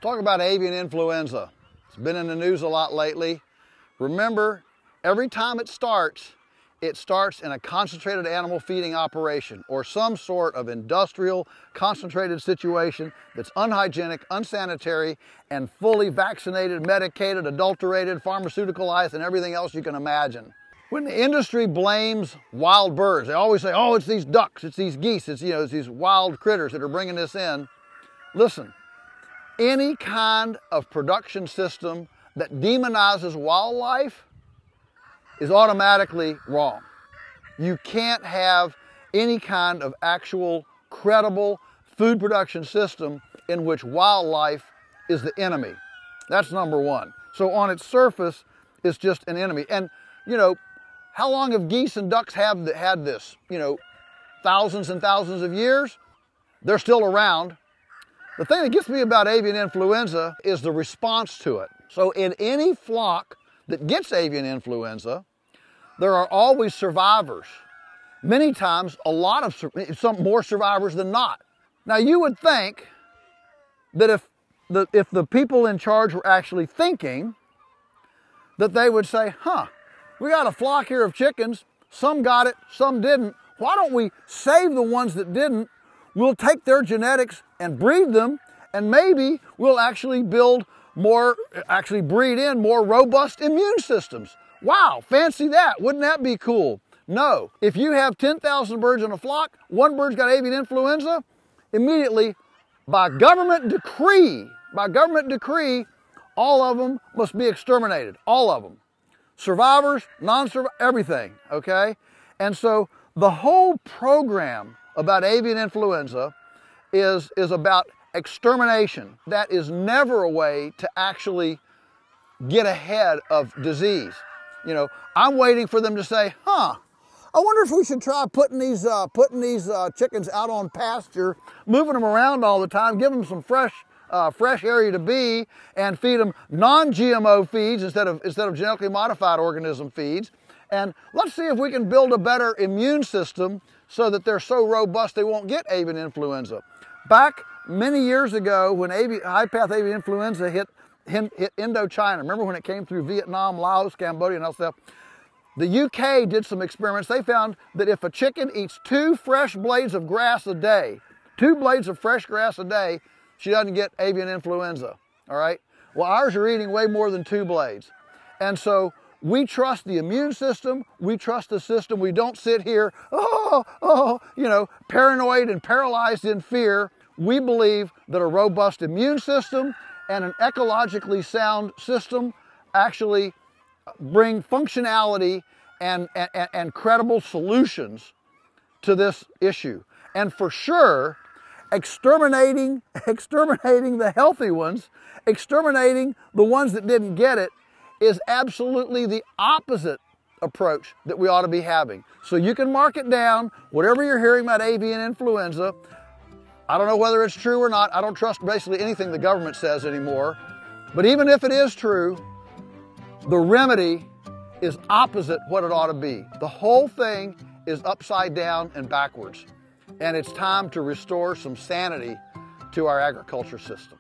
Let's talk about avian influenza. It's been in the news a lot lately. Remember, every time it starts in a concentrated animal feeding operation or some sort of industrial concentrated situation that's unhygienic, unsanitary, and fully vaccinated, medicated, adulterated, pharmaceuticalized, and everything else you can imagine. When the industry blames wild birds, they always say, oh, it's these ducks, it's these geese, it's these wild critters that are bringing this in. Listen, any kind of production system that demonizes wildlife is automatically wrong. You can't have any kind of actual credible food production system in which wildlife is the enemy. That's number one. So on its surface, it's just an enemy. And, how long have geese and ducks had this? Thousands and thousands of years? They're still around. The thing that gets me about avian influenza is the response to it. So in any flock that gets avian influenza, there are always survivors. Many times, some more survivors than not. Now you would think that if the people in charge were actually thinking, that they would say, we got a flock here of chickens, some got it, some didn't. Why don't we save the ones that didn't? We'll take their genetics and breed them, and maybe we'll actually breed in more robust immune systems. Wow, fancy that. Wouldn't that be cool? No. If you have 10,000 birds in a flock, one bird's got avian influenza, immediately, by government decree, all of them must be exterminated. All of them. Survivors, non-survivors, everything, okay? And so the whole program about avian influenza is about extermination. That is never a way to actually get ahead of disease. I'm waiting for them to say, I wonder if we should try putting these chickens out on pasture, moving them around all the time, give them some fresh area to be, and feed them non-GMO feeds instead of genetically modified organism feeds. And let's see if we can build a better immune system so that they're so robust they won't get avian influenza. Back many years ago, when high-path avian influenza hit Indochina, remember when it came through Vietnam, Laos, Cambodia, and all that stuff? The UK did some experiments. They found that if a chicken eats 2 fresh blades of grass a day, 2 blades of fresh grass a day, she doesn't get avian influenza, all right? Well, ours are eating way more than 2 blades. And so we trust the immune system, we trust the system. We don't sit here, paranoid and paralyzed in fear. We believe that a robust immune system and an ecologically sound system actually bring functionality and credible solutions to this issue. And for sure, exterminating the healthy ones, exterminating the ones that didn't get it, is absolutely the opposite approach that we ought to be having. So you can mark it down, whatever you're hearing about avian influenza. I don't know whether it's true or not. I don't trust basically anything the government says anymore. But even if it is true, the remedy is opposite what it ought to be. The whole thing is upside down and backwards. And it's time to restore some sanity to our agriculture system.